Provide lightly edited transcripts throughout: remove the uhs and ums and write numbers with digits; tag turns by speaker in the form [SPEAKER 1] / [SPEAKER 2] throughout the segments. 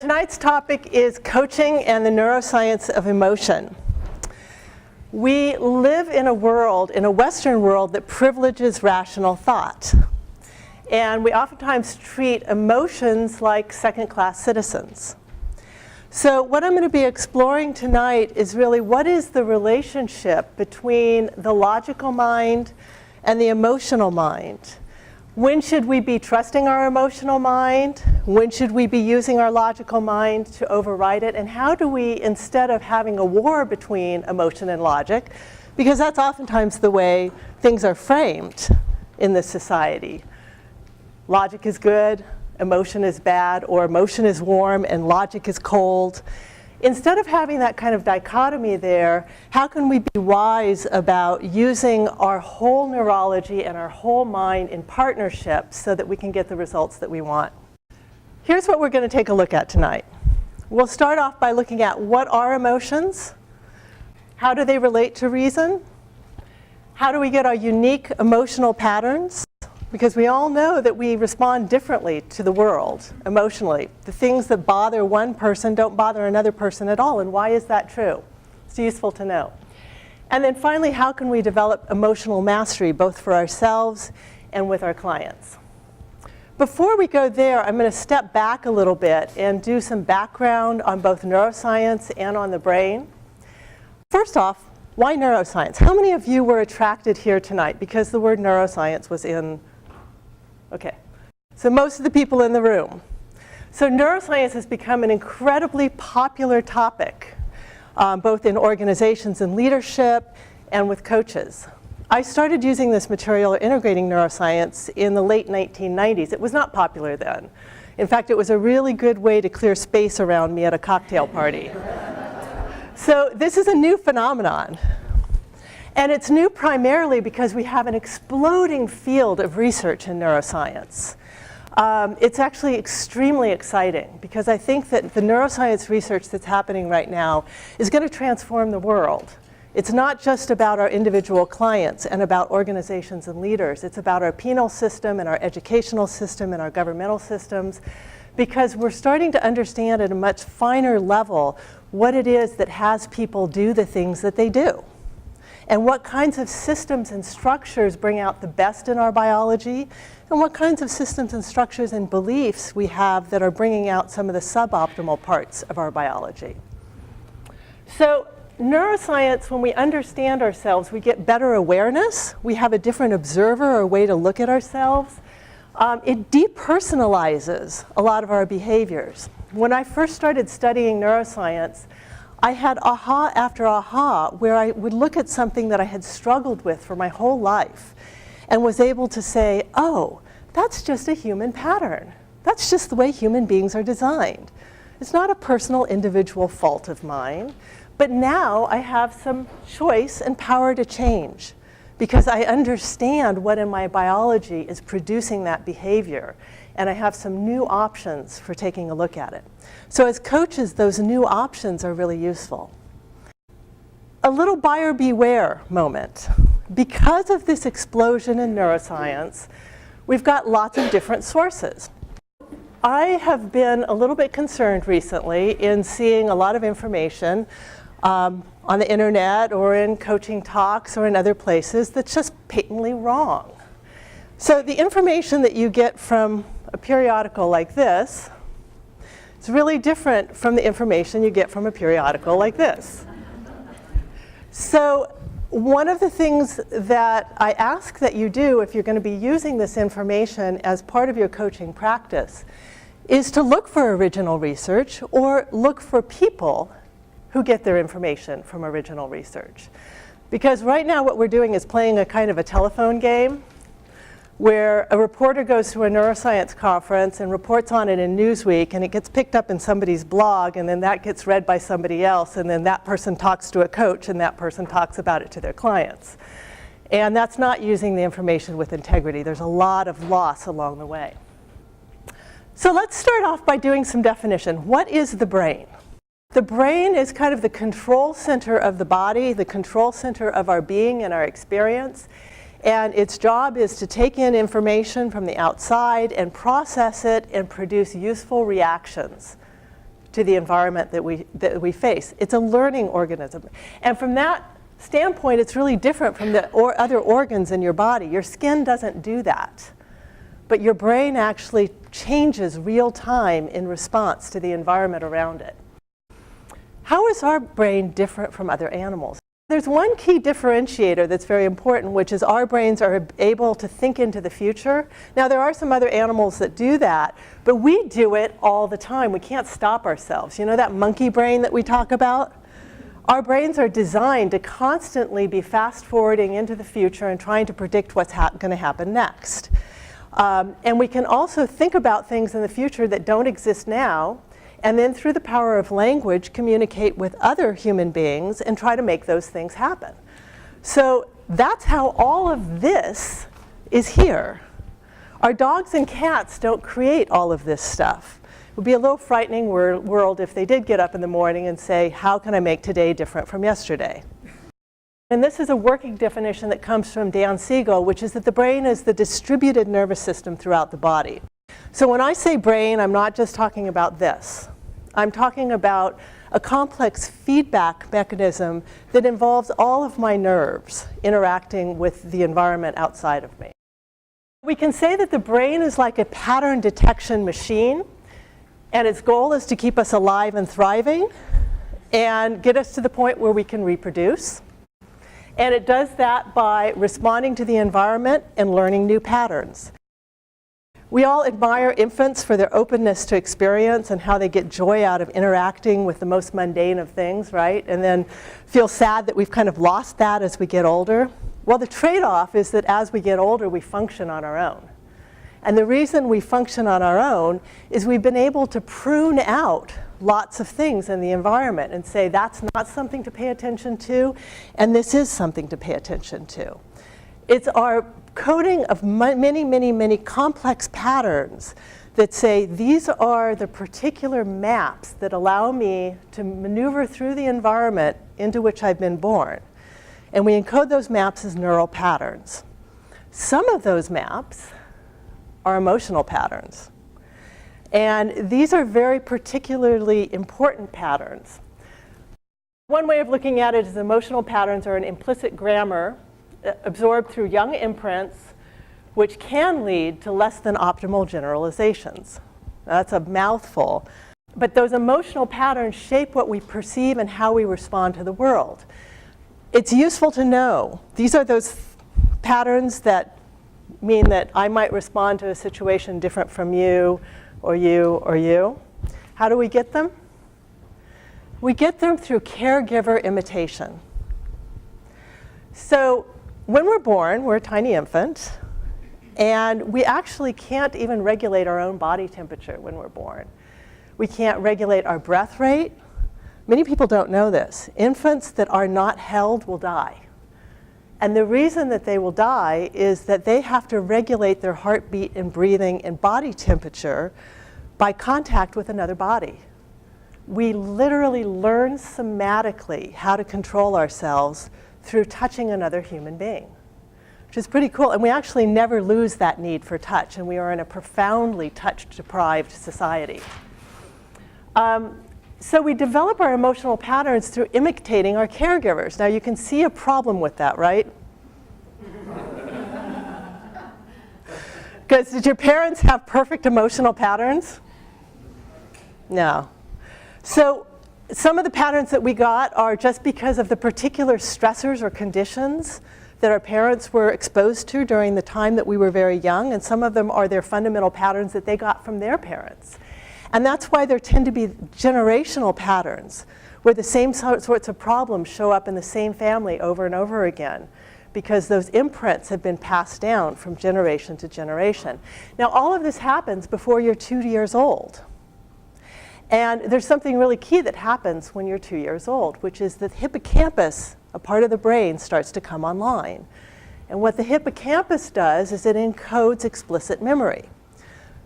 [SPEAKER 1] Tonight's topic is coaching and the neuroscience of emotion. We live in a world, in a Western world, that privileges rational thought. And we oftentimes treat emotions like second-class citizens. So what I'm going to be exploring tonight is really what is the relationship between the logical mind and the emotional mind. When should we be trusting our emotional mind? When should we be using our logical mind to override it? And how do we, instead of having a war between emotion and logic, because that's oftentimes the way things are framed in this society. Logic is good, emotion is bad, or emotion is warm and logic is cold. Instead of having that kind of dichotomy there, how can we be wise about using our whole neurology and our whole mind in partnership so that we can get the results that we want? Here's what we're going to take a look at tonight. We'll start off by looking at what are emotions, how do they relate to reason, how do we get our unique emotional patterns, because we all know that we respond differently to the world emotionally. The things that bother one person don't bother another person at all, and why is that true? It's useful to know. And then finally, how can we develop emotional mastery, both for ourselves and with our clients? Before we go there, I'm going to step back a little bit and do some background on both neuroscience and on the brain. First off, why neuroscience? How many of you were attracted here tonight because the word neuroscience was in? Okay, so most of the people in the room. So neuroscience has become an incredibly popular topic, both in organizations and leadership and with coaches. I started using this material, or integrating neuroscience, in the late 1990s. It was not popular then. In fact, it was a really good way to clear space around me at a cocktail party. So this is a new phenomenon. And it's new primarily because we have an exploding field of research in neuroscience. It's actually extremely exciting because I think that the neuroscience research that's happening right now is going to transform the world. It's not just about our individual clients and about organizations and leaders. It's about our penal system and our educational system and our governmental systems, because we're starting to understand at a much finer level what it is that has people do the things that they do. And what kinds of systems and structures bring out the best in our biology, and what kinds of systems and structures and beliefs we have that are bringing out some of the suboptimal parts of our biology. So neuroscience, when we understand ourselves, we get better awareness. We have a different observer or way to look at ourselves. It depersonalizes a lot of our behaviors. When I first started studying neuroscience, I had aha after aha where I would look at something that I had struggled with for my whole life and was able to say, oh, that's just a human pattern. That's just the way human beings are designed. It's not a personal individual fault of mine, but now I have some choice and power to change because I understand what in my biology is producing that behavior, and I have some new options for taking a look at it. So as coaches, those new options are really useful. A little buyer beware moment. Because of this explosion in neuroscience, we've got lots of different sources. I have been a little bit concerned recently in seeing a lot of information on the internet or in coaching talks or in other places that's just patently wrong. So the information that you get from a periodical like this is really different from the information you get from a periodical like this. So one of the things that I ask that you do if you're going to be using this information as part of your coaching practice is to look for original research or look for people who get their information from original research. Because right now what we're doing is playing a kind of a telephone game where a reporter goes to a neuroscience conference and reports on it in Newsweek, and it gets picked up in somebody's blog, and then that gets read by somebody else, and then that person talks to a coach, and that person talks about it to their clients. And that's not using the information with integrity. There's a lot of loss along the way. So let's start off by doing some definition. What is the brain? The brain is kind of the control center of the body, the control center of our being and our experience. And its job is to take in information from the outside and process it and produce useful reactions to the environment that we face. It's a learning organism. And from that standpoint, it's really different from the other organs in your body. Your skin doesn't do that. But your brain actually changes real time in response to the environment around it. How is our brain different from other animals? There's one key differentiator that's very important, which is our brains are able to think into the future. Now, there are some other animals that do that, but we do it all the time. We can't stop ourselves. You know that monkey brain that we talk about? Our brains are designed to constantly be fast-forwarding into the future and trying to predict what's going to happen next. And we can also think about things in the future that don't exist now, and then through the power of language, communicate with other human beings and try to make those things happen. So that's how all of this is here. Our dogs and cats don't create all of this stuff. It would be a little frightening world if they did get up in the morning and say, how can I make today different from yesterday? And this is a working definition that comes from Dan Siegel, which is that the brain is the distributed nervous system throughout the body. So when I say brain, I'm not just talking about this. I'm talking about a complex feedback mechanism that involves all of my nerves interacting with the environment outside of me. We can say that the brain is like a pattern detection machine, and its goal is to keep us alive and thriving and get us to the point where we can reproduce. And it does that by responding to the environment and learning new patterns. We all admire infants for their openness to experience and how they get joy out of interacting with the most mundane of things, right? And then feel sad that we've kind of lost that as we get older. Well, the trade-off is that as we get older, we function on our own. And the reason we function on our own is we've been able to prune out lots of things in the environment and say that's not something to pay attention to, and this is something to pay attention to. It's our coding of many, many, many complex patterns that say these are the particular maps that allow me to maneuver through the environment into which I've been born. And we encode those maps as neural patterns. Some of those maps are emotional patterns. And these are very particularly important patterns. One way of looking at it is emotional patterns are an implicit grammar absorbed through young imprints, which can lead to less than optimal generalizations. That's a mouthful. But those emotional patterns shape what we perceive and how we respond to the world. It's useful to know. These are those patterns that mean that I might respond to a situation different from you, or you, or you. How do we get them? We get them through caregiver imitation. So when we're born, we're a tiny infant, and we actually can't even regulate our own body temperature when we're born. We can't regulate our breath rate. Many people don't know this. Infants that are not held will die. And the reason that they will die is that they have to regulate their heartbeat and breathing and body temperature by contact with another body. We literally learn somatically how to control ourselves through touching another human being, which is pretty cool. And we actually never lose that need for touch, and we are in a profoundly touch-deprived society. So we develop our emotional patterns through imitating our caregivers. Now you can see a problem with that, right? Because did your parents have perfect emotional patterns? No. So some of the patterns that we got are just because of the particular stressors or conditions that our parents were exposed to during the time that we were very young, and some of them are their fundamental patterns that they got from their parents. And that's why there tend to be generational patterns where the same sorts of problems show up in the same family over and over again, because those imprints have been passed down from generation to generation. Now, all of this happens before you're 2 years old. And there's something really key that happens when you're 2 years old, which is that the hippocampus, a part of the brain, starts to come online. And what the hippocampus does is it encodes explicit memory.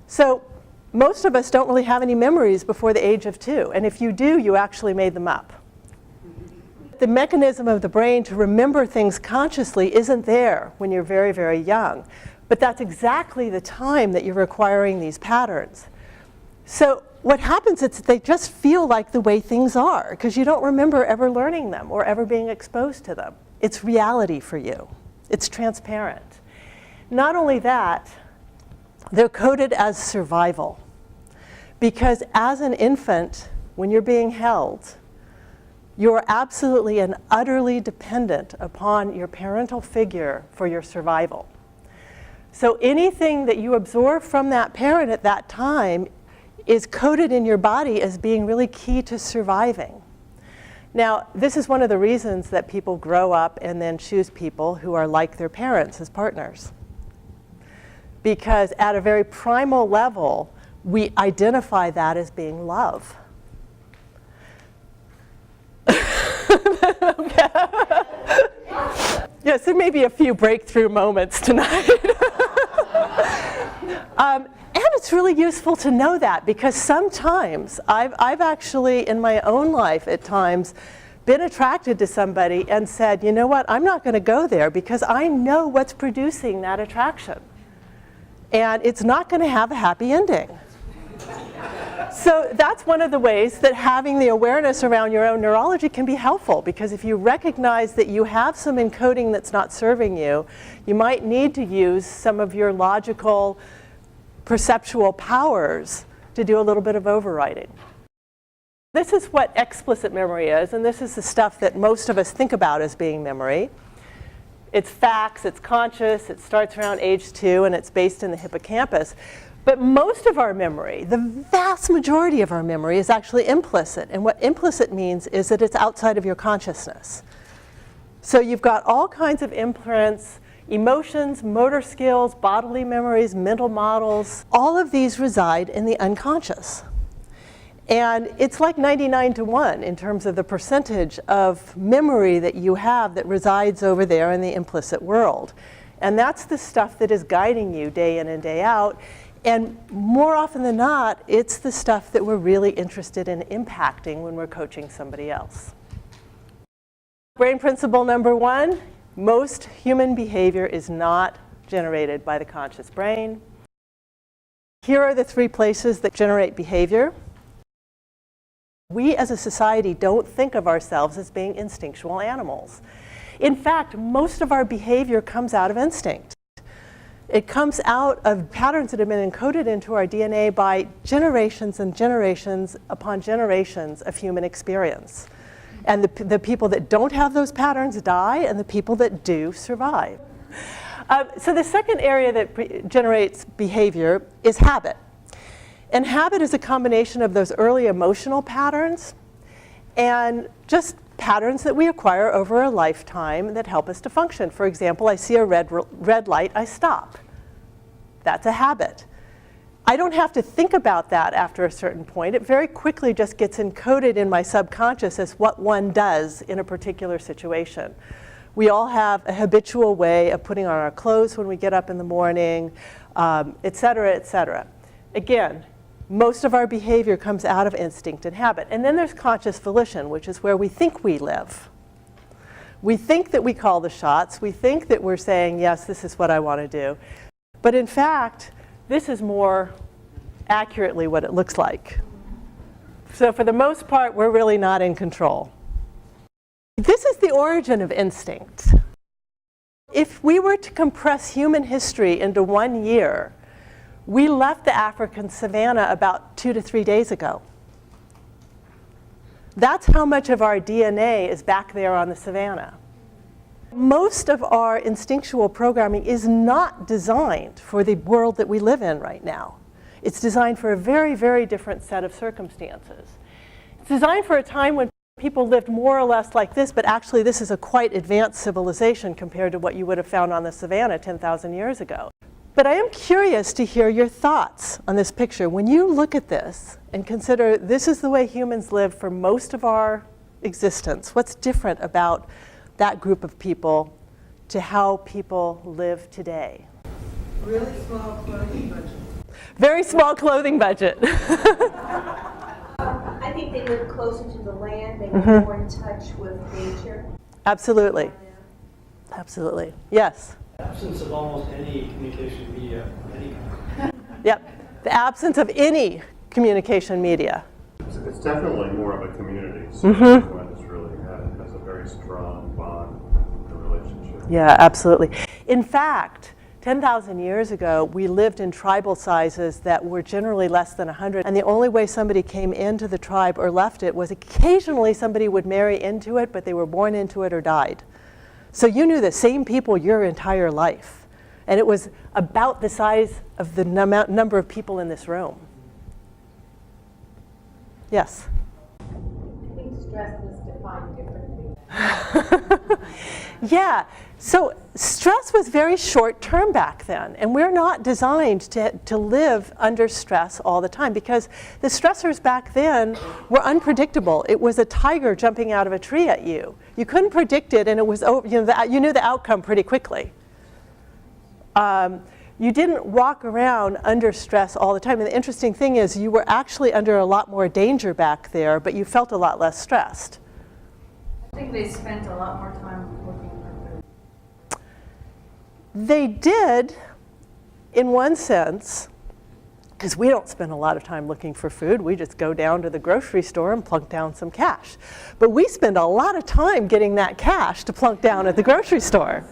[SPEAKER 1] So most of us don't really have any memories before the age of 2. And if you do, you actually made them up. The mechanism of the brain to remember things consciously isn't there when you're very, very young. But that's exactly the time that you're acquiring these patterns. So what happens is they just feel like the way things are because you don't remember ever learning them or ever being exposed to them. It's reality for you. It's transparent. Not only that, they're coded as survival because as an infant, when you're being held, you're absolutely and utterly dependent upon your parental figure for your survival. So anything that you absorb from that parent at that time is coded in your body as being really key to surviving. Now, this is one of the reasons that people grow up and then choose people who are like their parents as partners. Because at a very primal level, we identify that as being love. Yes, there may be a few breakthrough moments tonight. And it's really useful to know that because sometimes I've actually, in my own life at times, been attracted to somebody and said, you know what, I'm not going to go there because I know what's producing that attraction. And it's not going to have a happy ending. So that's one of the ways that having the awareness around your own neurology can be helpful, because if you recognize that you have some encoding that's not serving you, you might need to use some of your logical, perceptual powers to do a little bit of overriding. This is what explicit memory is, and this is the stuff that most of us think about as being memory. It's facts, it's conscious, it starts around age 2, and it's based in the hippocampus. But most of our memory, the vast majority of our memory, is actually implicit. And what implicit means is that it's outside of your consciousness. So you've got all kinds of imprints, emotions, motor skills, bodily memories, mental models. All of these reside in the unconscious. And it's like 99-to-1 in terms of the percentage of memory that you have that resides over there in the implicit world. And that's the stuff that is guiding you day in and day out. And more often than not, it's the stuff that we're really interested in impacting when we're coaching somebody else. Brain principle number 1, most human behavior is not generated by the conscious brain. Here are the 3 places that generate behavior. We as a society don't think of ourselves as being instinctual animals. In fact, most of our behavior comes out of instinct. It comes out of patterns that have been encoded into our DNA by generations and generations upon generations of human experience. And the people that don't have those patterns die, and the people that do survive. So the second area that generates behavior is habit. And habit is a combination of those early emotional patterns and just patterns that we acquire over a lifetime that help us to function. For example, I see a red light, I stop. That's a habit. I don't have to think about that after a certain point. It very quickly just gets encoded in my subconscious as what one does in a particular situation. We all have a habitual way of putting on our clothes when we get up in the morning, et cetera, et cetera. Again, most of our behavior comes out of instinct and habit. And then there's conscious volition, which is where we think we live. We think that we call the shots. We think that we're saying, yes, this is what I want to do. But in fact, this is more accurately what it looks like. So for the most part, we're really not in control. This is the origin of instinct. If we were to compress human history into 1 year, we left the African savanna about 2 to 3 days ago. That's how much of our DNA is back there on the savanna. Most of our instinctual programming is not designed for the world that we live in right now. It's designed for a very, very different set of circumstances. It's designed for a time when people lived more or less like this, but actually this is a quite advanced civilization compared to what you would have found on the savanna 10,000 years ago. But I am curious to hear your thoughts on this picture. When you look at this and consider this is the way humans lived for most of our existence, what's different about that group of people to how people live today?
[SPEAKER 2] Really small clothing budget.
[SPEAKER 1] Very small clothing budget.
[SPEAKER 3] I think they live closer to the land. They were more in touch with nature.
[SPEAKER 1] Absolutely. Absolutely. Yes?
[SPEAKER 4] Absence of almost any communication media of any kind.
[SPEAKER 1] Yep. The absence of any communication media.
[SPEAKER 4] It's definitely more of a community. So one just really has a very strong bond in the relationship.
[SPEAKER 1] Yeah, absolutely. In fact, 10,000 years ago, we lived in tribal sizes that were generally less than 100. And the only way somebody came into the tribe or left it was occasionally somebody would marry into it, but they were born into it or died. So you knew the same people your entire life. And it was about the size of the number of people in this room. Yes?
[SPEAKER 3] I think stress is defined differently.
[SPEAKER 1] Yeah, so stress was very short term back then, and we're not designed to live under stress all the time because the stressors back then were unpredictable. It was a tiger jumping out of a tree at you. You couldn't predict it, and it was you knew the outcome pretty quickly. You didn't walk around under stress all the time. And the interesting thing is you were actually under a lot more danger back there, but you felt a lot less stressed.
[SPEAKER 5] I think they spent a lot more time looking for food.
[SPEAKER 1] They did, in one sense, because we don't spend a lot of time looking for food. We just go down to the grocery store and plunk down some cash. But we spend a lot of time getting that cash to plunk down at the grocery store.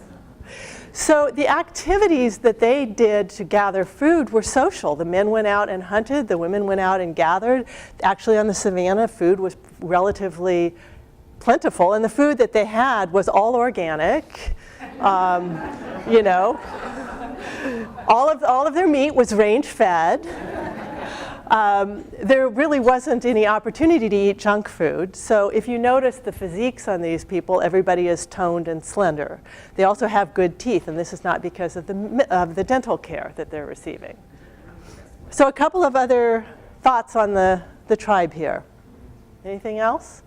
[SPEAKER 1] So the activities that they did to gather food were social. The men went out and hunted, the women went out and gathered. Actually, on the savannah, food was relatively plentiful, and the food that they had was all organic. You know, all of their meat was range-fed. There really wasn't any opportunity to eat junk food. So if you notice the physiques on these people, everybody is toned and slender. They also have good teeth, and this is not because of the dental care that they're receiving. So a couple of other thoughts on the tribe here. Anything else?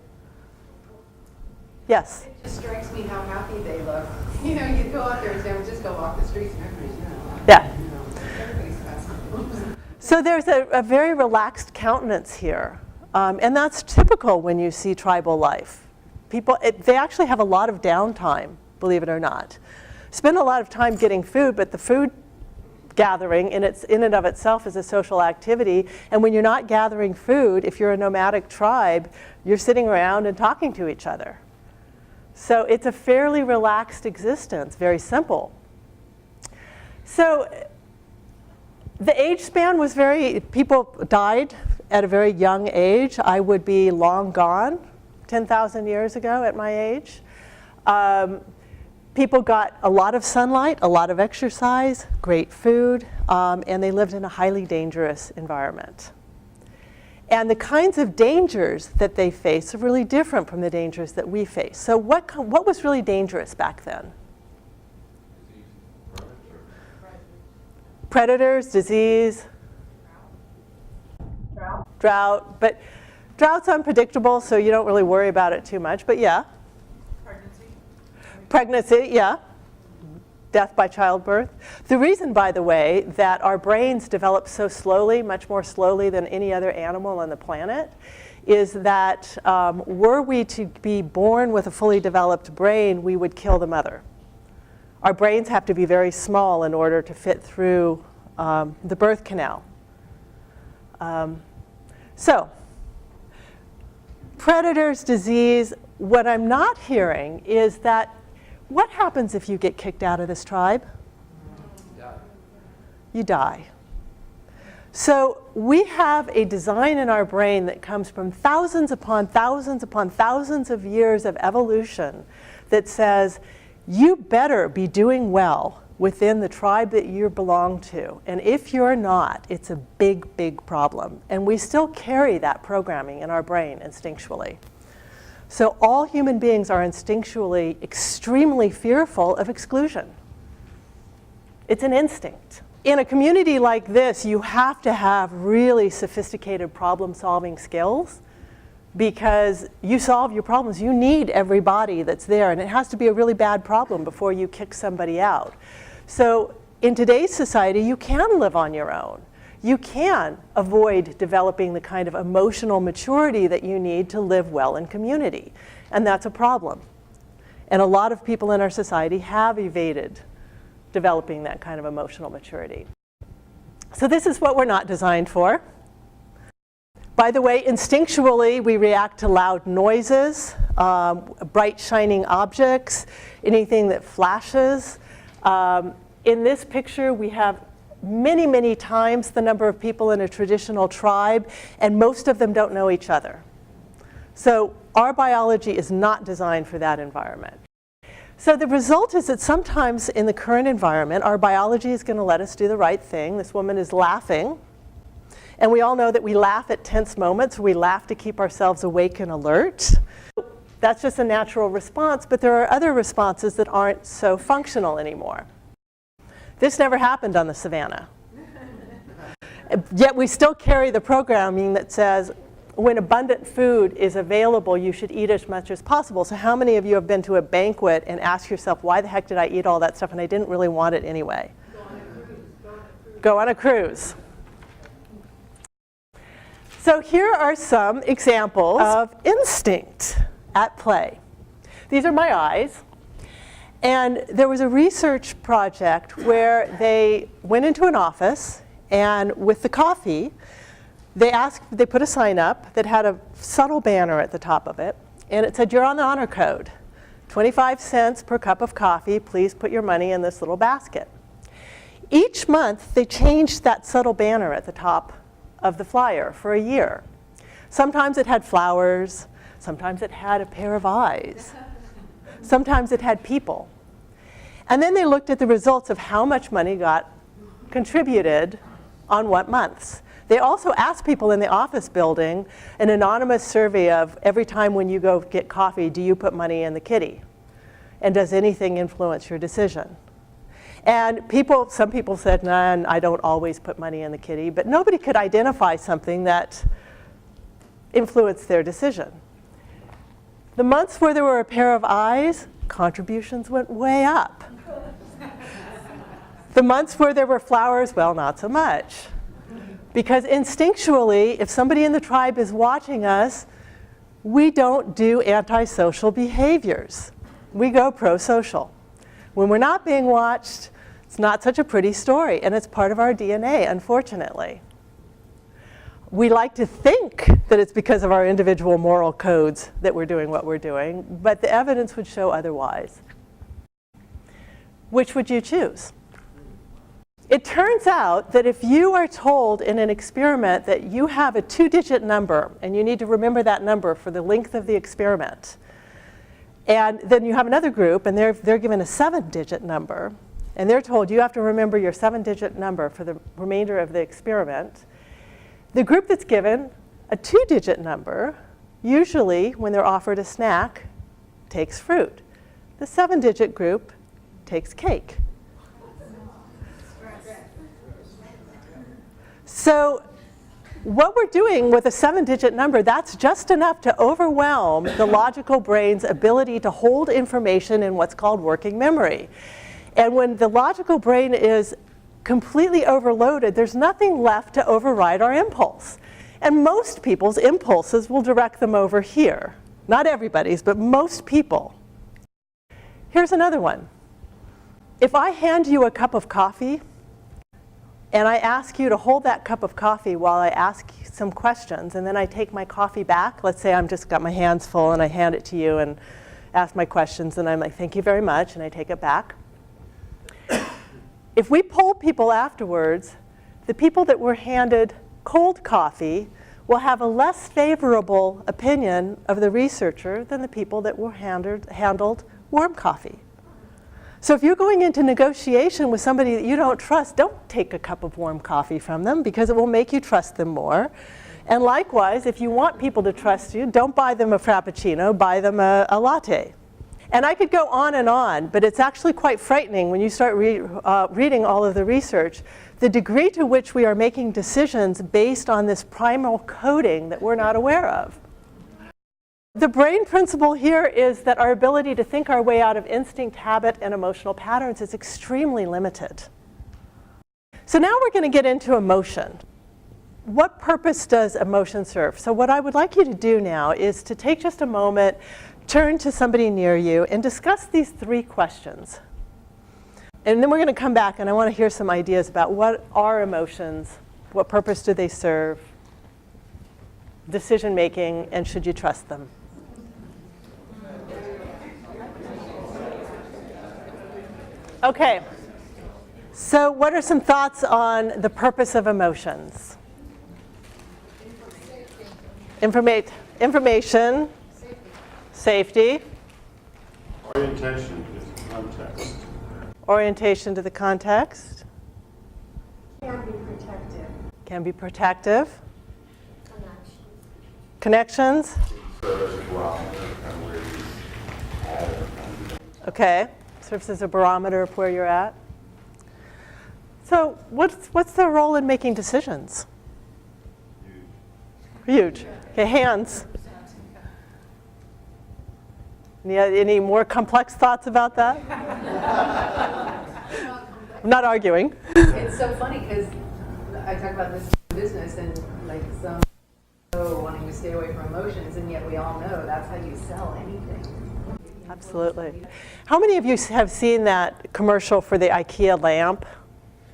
[SPEAKER 1] Yes?
[SPEAKER 2] It just strikes me how happy they look. You know, you go out there in San Francisco, walk the streets, and everybody's,
[SPEAKER 1] Yeah.
[SPEAKER 2] everybody's fascinated.
[SPEAKER 1] So there's a very relaxed countenance here, and that's typical when you see tribal life. People, they actually have a lot of downtime, believe it or not. Spend a lot of time getting food, but the food gathering in and of itself is a social activity, and when you're not gathering food, if you're a nomadic tribe, you're sitting around and talking to each other. So it's a fairly relaxed existence, very simple. So the age span was people died at a very young age. I would be long gone 10,000 years ago at my age. People got a lot of sunlight, a lot of exercise, great food, and they lived in a highly dangerous environment. And the kinds of dangers that they face are really different from the dangers that we face. So what was really dangerous back then? Predators, disease, drought. But drought's unpredictable, so you don't really worry about it too much. But yeah. Pregnancy, yeah. Death by childbirth. The reason, by the way, that our brains develop so slowly, much more slowly than any other animal on the planet, is that were we to be born with a fully developed brain, we would kill the mother. Our brains have to be very small in order to fit through the birth canal. So, predators, disease. What I'm not hearing is that what happens if you get kicked out of this tribe? You die. So we have a design in our brain that comes from thousands upon thousands upon thousands of years of evolution that says, you better be doing well within the tribe that you belong to. And if you're not, it's a big, big problem. And we still carry that programming in our brain instinctually. So all human beings are instinctually extremely fearful of exclusion. It's an instinct. In a community like this, you have to have really sophisticated problem-solving skills because you solve your problems. You need everybody that's there, and it has to be a really bad problem before you kick somebody out. So in today's society, you can live on your own. You can avoid developing the kind of emotional maturity that you need to live well in community. And that's a problem. And a lot of people in our society have evaded developing that kind of emotional maturity. So this is what we're not designed for. By the way, instinctually, we react to loud noises, bright shining objects, anything that flashes. In this picture, we have many, many times the number of people in a traditional tribe, and most of them don't know each other. So our biology is not designed for that environment. So the result is that sometimes in the current environment, our biology is going to let us do the right thing. This woman is laughing. And we all know that we laugh at tense moments. We laugh to keep ourselves awake and alert. That's just a natural response, but there are other responses that aren't so functional anymore. This never happened on the savannah. Yet we still carry the programming that says, when abundant food is available, you should eat as much as possible. So how many of you have been to a banquet and asked yourself, why the heck did I eat all that stuff and I didn't really want it anyway? Go on a cruise. So here are some examples of instinct at play. These are my eyes. And there was a research project where they went into an office, and with the coffee, they put a sign up that had a subtle banner at the top of it, and it said, "You're on the honor code. 25 cents per cup of coffee. Please put your money in this little basket." Each month, they changed that subtle banner at the top of the flyer for a year. Sometimes it had flowers. Sometimes it had a pair of eyes. Sometimes it had people. And then they looked at the results of how much money got contributed on what months. They also asked people in the office building an anonymous survey of every time when you go get coffee, do you put money in the kitty? And does anything influence your decision? And some people said, nah, I don't always put money in the kitty, but nobody could identify something that influenced their decision. The months where there were a pair of eyes, contributions went way up. The months where there were flowers, well, not so much. Because instinctually, if somebody in the tribe is watching us, we don't do antisocial behaviors. We go pro-social. When we're not being watched, it's not such a pretty story, and it's part of our DNA, unfortunately. We like to think that it's because of our individual moral codes that we're doing what we're doing, but the evidence would show otherwise. Which would you choose? It turns out that if you are told in an experiment that you have a 2-digit number, and you need to remember that number for the length of the experiment, and then you have another group, and they're given a 7-digit number, and they're told you have to remember your 7-digit number for the remainder of the experiment. The group that's given a 2-digit number, usually when they're offered a snack, takes fruit. The 7-digit group takes cake. So what we're doing with a 7-digit number, that's just enough to overwhelm the logical brain's ability to hold information in what's called working memory. And when the logical brain is completely overloaded, there's nothing left to override our impulse. And most people's impulses will direct them over here. Not everybody's, but most people. Here's another one. If I hand you a cup of coffee, and I ask you to hold that cup of coffee while I ask some questions, and then I take my coffee back. Let's say I've just got my hands full, and I hand it to you and ask my questions, and I'm like, thank you very much, and I take it back. If we poll people afterwards, the people that were handed cold coffee will have a less favorable opinion of the researcher than the people that were handled warm coffee. So if you're going into negotiation with somebody that you don't trust, don't take a cup of warm coffee from them, because it will make you trust them more. And likewise, if you want people to trust you, don't buy them a Frappuccino, buy them a latte. And I could go on, but it's actually quite frightening when you start reading all of the research, the degree to which we are making decisions based on this primal coding that we're not aware of. The brain principle here is that our ability to think our way out of instinct, habit, and emotional patterns is extremely limited. So now we're going to get into emotion. What purpose does emotion serve? So what I would like you to do now is to take just a moment, turn to somebody near you, and discuss these 3 questions. And then we're going to come back, and I want to hear some ideas about what are emotions, what purpose do they serve. decision making, and should you trust them? Okay, so what are some thoughts on the purpose of emotions? Information, safety,
[SPEAKER 4] Orientation is context.
[SPEAKER 1] orientation to the context,
[SPEAKER 3] Can be protective.
[SPEAKER 1] can be protective, connections, okay, serves as a barometer of where you're at. So what's their role in making decisions? Huge. Okay, hands. Any more complex thoughts about that? I'm not arguing.
[SPEAKER 2] It's so funny because I talk about this in business and like some wanting to stay away from emotions, and yet we all know that's how you sell anything.
[SPEAKER 1] Absolutely. How many of you have seen that commercial for the IKEA lamp?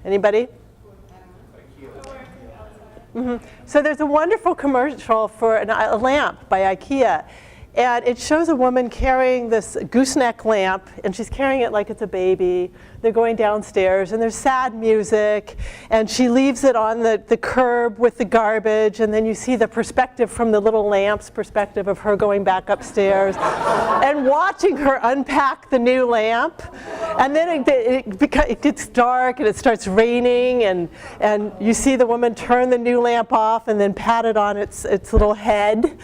[SPEAKER 1] Anybody? Mm-hmm. So there's a wonderful commercial for a lamp by IKEA. And it shows a woman carrying this gooseneck lamp, and she's carrying it like it's a baby. They're going downstairs, and there's sad music, and she leaves it on the curb with the garbage, and then you see the perspective from the little lamp's perspective of her going back upstairs and watching her unpack the new lamp. And then it gets dark, and it starts raining, and you see the woman turn the new lamp off and then pat it on its little head.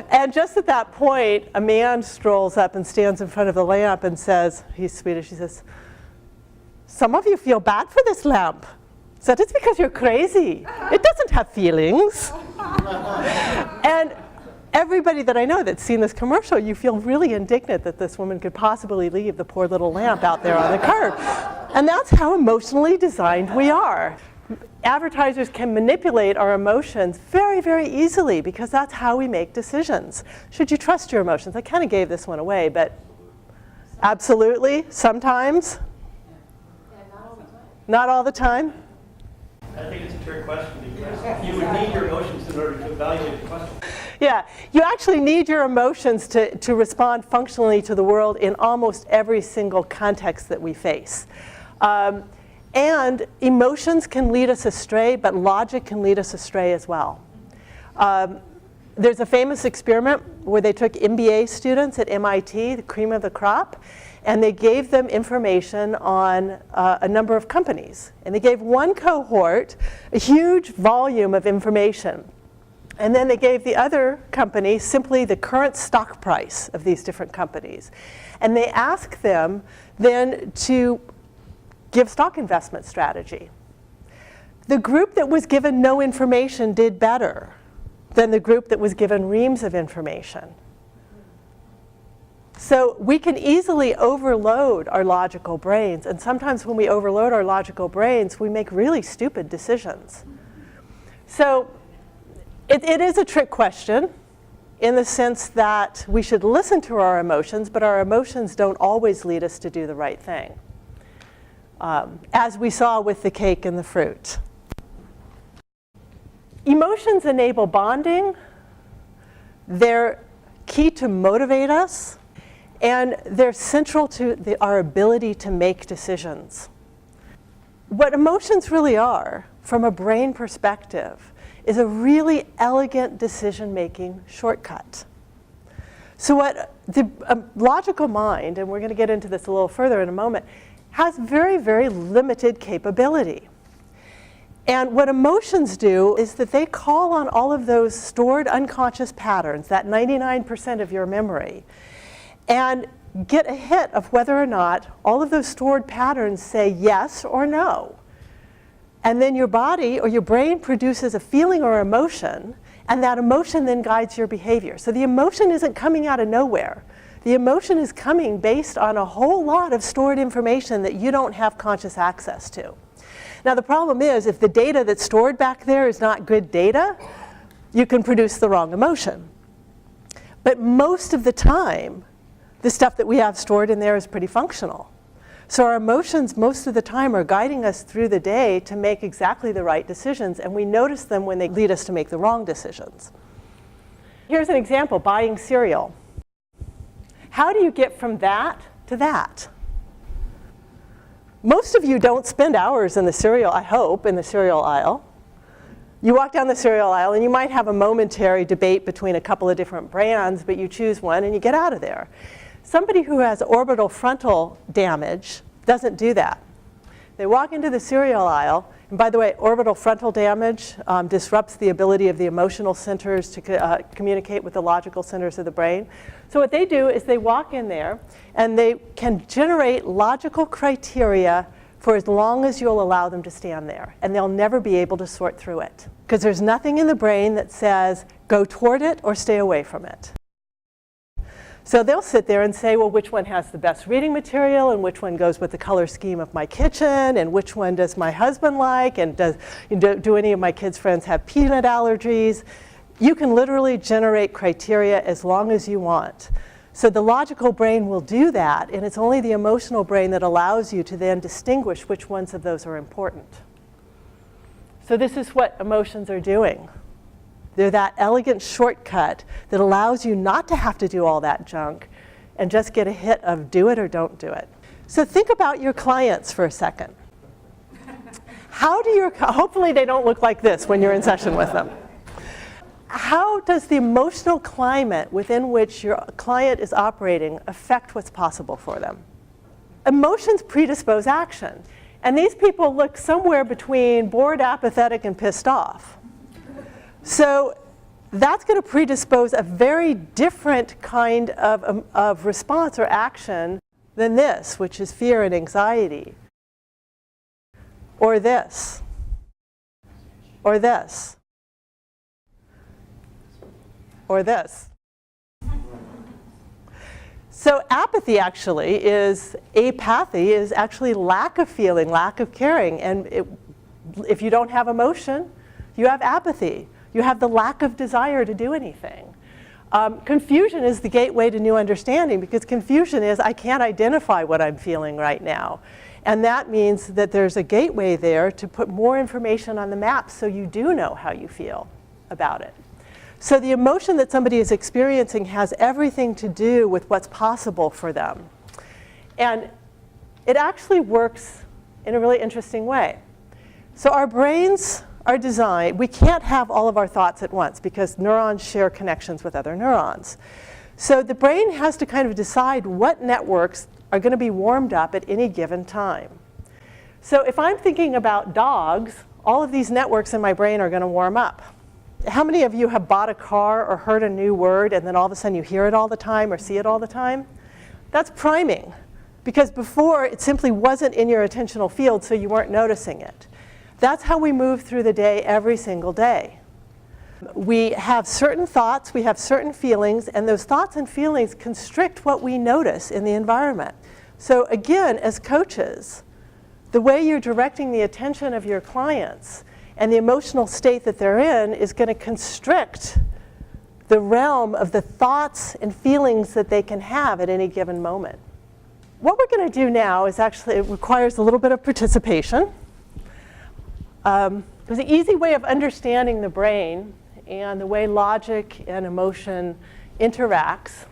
[SPEAKER 1] And just at that point, a man strolls up and stands in front of the lamp and says, he's Swedish, he says, "Some of you feel bad for this lamp. So it's because you're crazy. It doesn't have feelings." And everybody that I know that's seen this commercial, you feel really indignant that this woman could possibly leave the poor little lamp out there on the curb. And that's how emotionally designed we are. Advertisers can manipulate our emotions very, very easily because that's how we make decisions. Should you trust your emotions? I kind of gave this one away, but absolutely, sometimes. Not all the time.
[SPEAKER 6] I think it's a trick question because you would need your emotions in order to evaluate the question.
[SPEAKER 1] Yeah, you actually need your emotions to respond functionally to the world in almost every single context that we face. And emotions can lead us astray, but logic can lead us astray as well. There's a famous experiment where they took MBA students at MIT, the cream of the crop, and they gave them information on a number of companies. And they gave one cohort a huge volume of information. And then they gave the other company simply the current stock price of these different companies. And they asked them then to give stock investment strategy. The group that was given no information did better than the group that was given reams of information. So we can easily overload our logical brains, and sometimes when we overload our logical brains, we make really stupid decisions. So it is a trick question in the sense that we should listen to our emotions, but our emotions don't always lead us to do the right thing. As we saw with the cake and the fruit. Emotions enable bonding. They're key to motivate us, and they're central to our ability to make decisions. What emotions really are, from a brain perspective, is a really elegant decision-making shortcut. So what the logical mind, and we're going to get into this a little further in a moment, has very, very limited capability. And what emotions do is that they call on all of those stored unconscious patterns, that 99% of your memory, and get a hit of whether or not all of those stored patterns say yes or no. And then your body or your brain produces a feeling or emotion, and that emotion then guides your behavior. So the emotion isn't coming out of nowhere. The emotion is coming based on a whole lot of stored information that you don't have conscious access to. Now the problem is, if the data that's stored back there is not good data, you can produce the wrong emotion. But most of the time, the stuff that we have stored in there is pretty functional. So our emotions most of the time are guiding us through the day to make exactly the right decisions, and we notice them when they lead us to make the wrong decisions. Here's an example, buying cereal. How do you get from that to that? Most of you don't spend hours in the cereal, I hope, in the cereal aisle. You walk down the cereal aisle and you might have a momentary debate between a couple of different brands, but you choose one and you get out of there. Somebody who has orbital frontal damage doesn't do that. They walk into the cereal aisle, and by the way, orbital frontal damage disrupts the ability of the emotional centers to communicate with the logical centers of the brain. So what they do is they walk in there and they can generate logical criteria for as long as you'll allow them to stand there. And they'll never be able to sort through it. Because there's nothing in the brain that says, go toward it or stay away from it. So they'll sit there and say, well, which one has the best reading material, and which one goes with the color scheme of my kitchen, and which one does my husband like, and do any of my kids' friends have peanut allergies? You can literally generate criteria as long as you want. So the logical brain will do that, and it's only the emotional brain that allows you to then distinguish which ones of those are important. So this is what emotions are doing. They're that elegant shortcut that allows you not to have to do all that junk and just get a hit of do it or don't do it. So think about your clients for a second. How do hopefully they don't look like this when you're in session with them. How does the emotional climate within which your client is operating affect what's possible for them? Emotions predispose action. And these people look somewhere between bored, apathetic, and pissed off. So that's going to predispose a very different kind of response or action than this, which is fear and anxiety. Or this. Or this. Or this. So apathy actually is, apathy is actually lack of feeling, lack of caring. And if you don't have emotion, you have apathy. You have the lack of desire to do anything. Confusion is the gateway to new understanding, because confusion is I can't identify what I'm feeling right now. And that means that there's a gateway there to put more information on the map so you do know how you feel about it. So the emotion that somebody is experiencing has everything to do with what's possible for them. And it actually works in a really interesting way. So our brains are designed, we can't have all of our thoughts at once because neurons share connections with other neurons. So the brain has to kind of decide what networks are going to be warmed up at any given time. So if I'm thinking about dogs, all of these networks in my brain are going to warm up. How many of you have bought a car or heard a new word and then all of a sudden you hear it all the time or see it all the time? That's priming, because before it simply wasn't in your attentional field, so you weren't noticing it. That's how we move through the day every single day. We have certain thoughts, we have certain feelings, and those thoughts and feelings constrict what we notice in the environment. So again, as coaches, the way you're directing the attention of your clients and the emotional state that they're in is going to constrict the realm of the thoughts and feelings that they can have at any given moment. What we're going to do now is actually, it requires a little bit of participation. There's an easy way of understanding the brain and the way logic and emotion interacts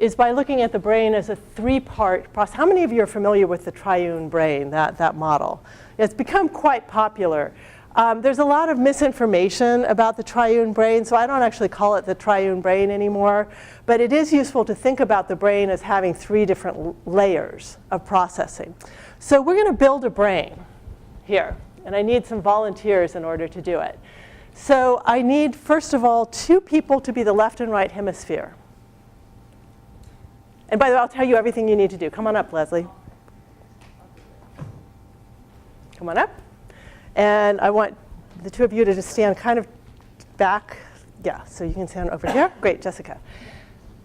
[SPEAKER 1] is by looking at the brain as a three-part process. How many of you are familiar with the triune brain, that model? It's become quite popular. There's a lot of misinformation about the triune brain, so I don't actually call it the triune brain anymore. But it is useful to think about the brain as having three different layers of processing. So we're going to build a brain here. And I need some volunteers in order to do it. So I need, first of all, 2 people to be the left and right hemisphere. And by the way, I'll tell you everything you need to do. Come on up, Leslie. Come on up. And I want the 2 of you to just stand kind of back. Yeah, so you can stand over here. Great, Jessica.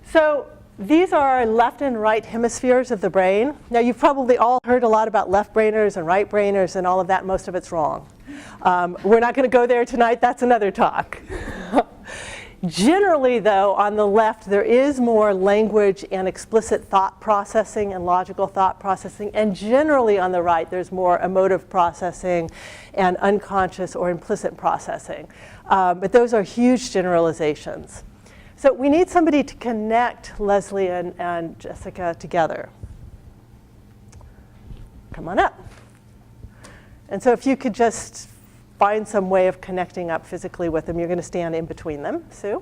[SPEAKER 1] So these are our left and right hemispheres of the brain. Now, you've probably all heard a lot about left brainers and right brainers and all of that. Most of it's wrong. We're not going to go there tonight. That's another talk. Generally, though, on the left, there is more language and explicit thought processing and logical thought processing. And generally, on the right, there's more emotive processing and unconscious or implicit processing. But those are huge generalizations. So we need somebody to connect Leslie and Jessica together. Come on up. And so if you could just find some way of connecting up physically with them. You're going to stand in between them. Sue?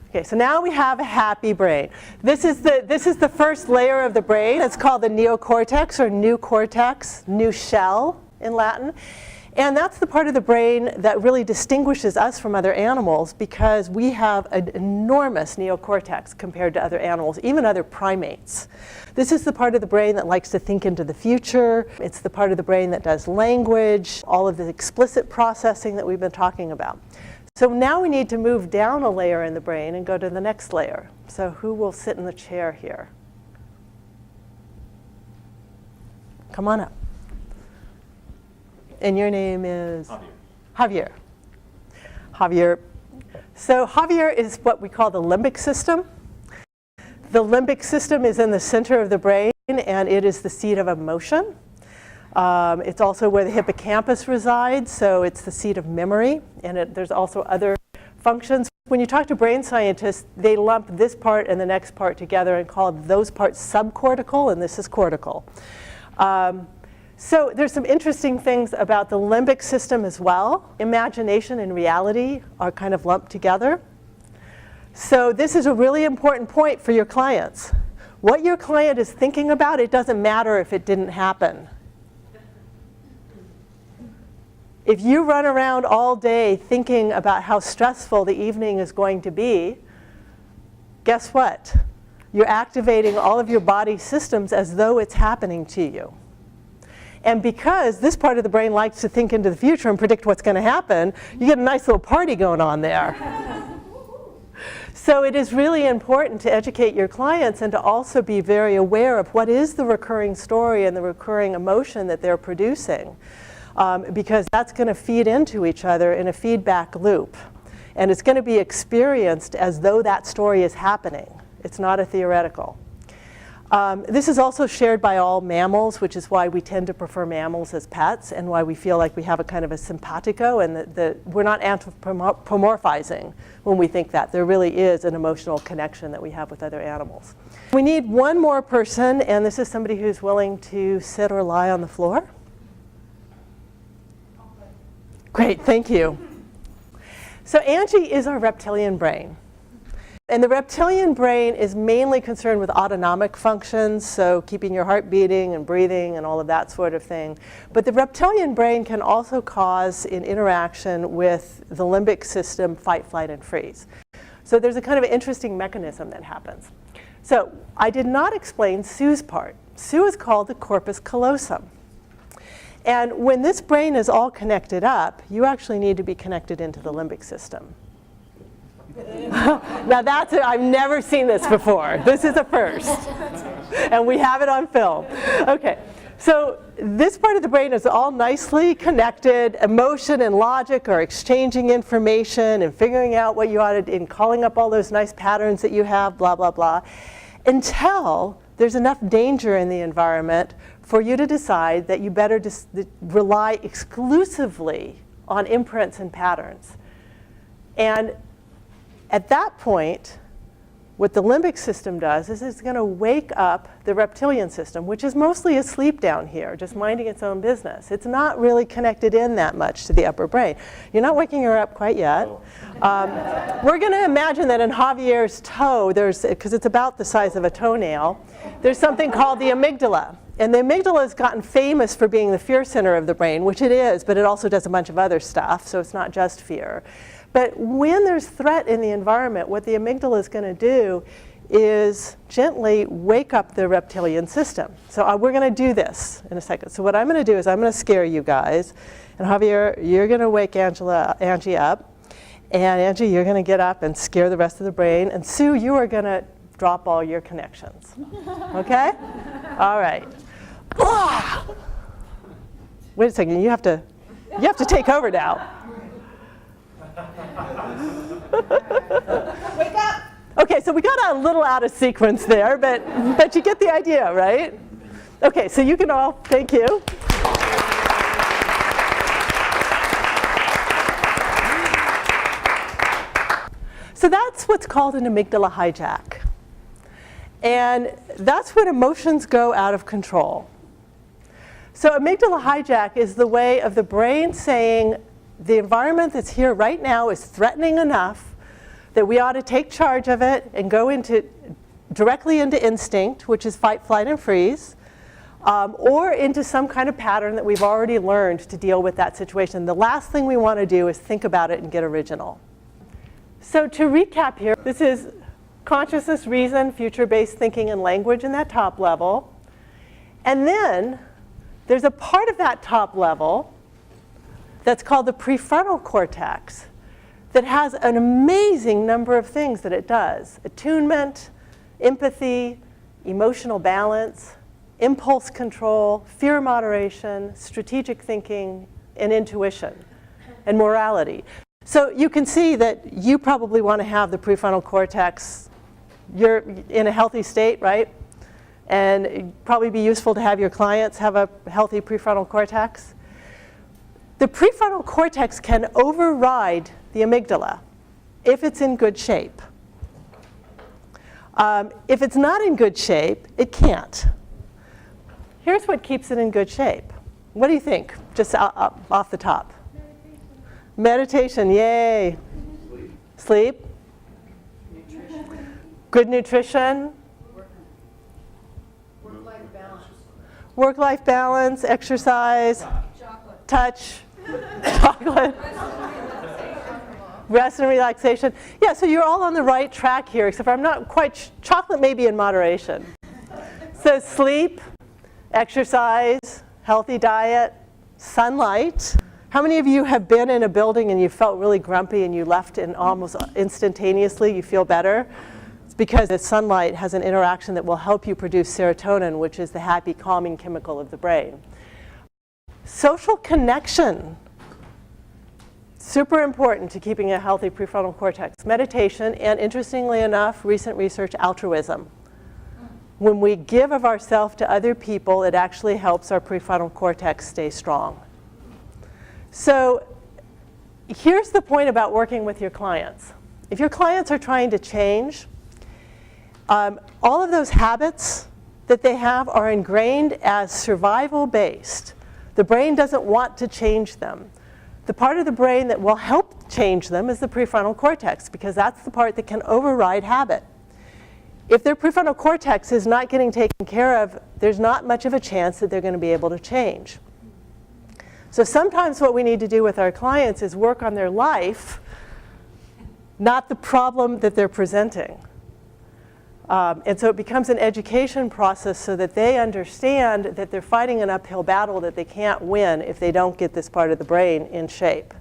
[SPEAKER 1] Okay, so now we have a happy brain. This is the first layer of the brain. It's called the neocortex or new cortex, new shell in Latin. And that's the part of the brain that really distinguishes us from other animals because we have an enormous neocortex compared to other animals, even other primates. This is the part of the brain that likes to think into the future. It's the part of the brain that does language, all of the explicit processing that we've been talking about. So now we need to move down a layer in the brain and go to the next layer. So who will sit in the chair here? Come on up. And your name is? Javier. Javier. So Javier is what we call the limbic system. The limbic system is in the center of the brain, and it is the seat of emotion. It's also where the hippocampus resides, so it's the seat of memory. And there's also other functions. When you talk to brain scientists, they lump this part and the next part together and call those parts subcortical, and this is cortical. So there's some interesting things about the limbic system as well. Imagination and reality are kind of lumped together. So this is a really important point for your clients. What your client is thinking about, it doesn't matter if it didn't happen. If you run around all day thinking about how stressful the evening is going to be, guess what? You're activating all of your body systems as though it's happening to you. And because this part of the brain likes to think into the future and predict what's going to happen, you get a nice little party going on there. So it is really important to educate your clients and to also be very aware of what is the recurring story and the recurring emotion that they're producing. Because that's going to feed into each other in a feedback loop. And it's going to be experienced as though that story is happening. It's not a theoretical. This is also shared by all mammals, which is why we tend to prefer mammals as pets and why we feel like we have a kind of a simpatico and that we're not anthropomorphizing when we think that. There really is an emotional connection that we have with other animals. We need one more person, and this is somebody who's willing to sit or lie on the floor. Great, thank you. So Angie is our reptilian brain. And the reptilian brain is mainly concerned with autonomic functions, so keeping your heart beating and breathing and all of that sort of thing. But the reptilian brain can also cause, in interaction with the limbic system, fight, flight, and freeze. So there's a kind of interesting mechanism that happens. So I did not explain Sue's part. Sue is called the corpus callosum. And when this brain is all connected up, you actually need to be connected into the limbic system. Now I've never seen this before. This is a first. And we have it on film. Okay, so this part of the brain is all nicely connected. Emotion and logic are exchanging information and figuring out what you ought to do and calling up all those nice patterns that you have, blah, blah, blah, until there's enough danger in the environment for you to decide that you better rely exclusively on imprints and patterns. And at that point, what the limbic system does is it's going to wake up the reptilian system, which is mostly asleep down here, just minding its own business. It's not really connected in that much to the upper brain. You're not waking her up quite yet. We're going to imagine that in Javier's toe, because it's about the size of a toenail, there's something called the amygdala. And the amygdala has gotten famous for being the fear center of the brain, which it is, but it also does a bunch of other stuff, so it's not just fear. But when there's threat in the environment, what the amygdala is going to do is gently wake up the reptilian system. So we're going to do this in a second. So what I'm going to do is I'm going to scare you guys. And Javier, you're going to wake Angie up. And Angie, you're going to get up and scare the rest of the brain. And Sue, you are going to drop all your connections. Okay? All right. Wait a second. You have to take over now.
[SPEAKER 3] Wake up!
[SPEAKER 1] Okay, so we got a little out of sequence there, but you get the idea, right? Okay, so you can all, thank you. So that's what's called an amygdala hijack. And that's when emotions go out of control. So amygdala hijack is the way of the brain saying the environment that's here right now is threatening enough that we ought to take charge of it and go directly into instinct, which is fight, flight, and freeze, or into some kind of pattern that we've already learned to deal with that situation. The last thing we want to do is think about it and get original. So to recap here, this is consciousness, reason, future-based thinking, and language in that top level. And then there's a part of that top level that's called the prefrontal cortex that has an amazing number of things that it does. Attunement, empathy, emotional balance, impulse control, fear moderation, strategic thinking, and intuition, and morality. So you can see that you probably want to have the prefrontal cortex. You're in a healthy state, right? And it'd probably be useful to have your clients have a healthy prefrontal cortex. The prefrontal cortex can override the amygdala if it's in good shape. If it's not in good shape, it can't. Here's what keeps it in good shape. What do you think, just off the top? Meditation, yay. Sleep. Good nutrition.
[SPEAKER 2] Work-life balance.
[SPEAKER 1] Work-life balance, exercise, touch, chocolate, rest and relaxation. Yeah, so you're all on the right track here, except for I'm not quite, chocolate may be in moderation. So sleep, exercise, healthy diet, sunlight. How many of you have been in a building and you felt really grumpy and you left and almost instantaneously you feel better? It's because the sunlight has an interaction that will help you produce serotonin, which is the happy, calming chemical of the brain. Social connection, super important to keeping a healthy prefrontal cortex. Meditation, and interestingly enough, recent research, altruism. When we give of ourselves to other people, it actually helps our prefrontal cortex stay strong. So here's the point about working with your clients. If your clients are trying to change, all of those habits that they have are ingrained as survival-based. The brain doesn't want to change them. The part of the brain that will help change them is the prefrontal cortex, because that's the part that can override habit. If their prefrontal cortex is not getting taken care of, there's not much of a chance that they're going to be able to change. So sometimes what we need to do with our clients is work on their life, not the problem that they're presenting. And so it becomes an education process so that they understand that they're fighting an uphill battle that they can't win if they don't get this part of the brain in shape.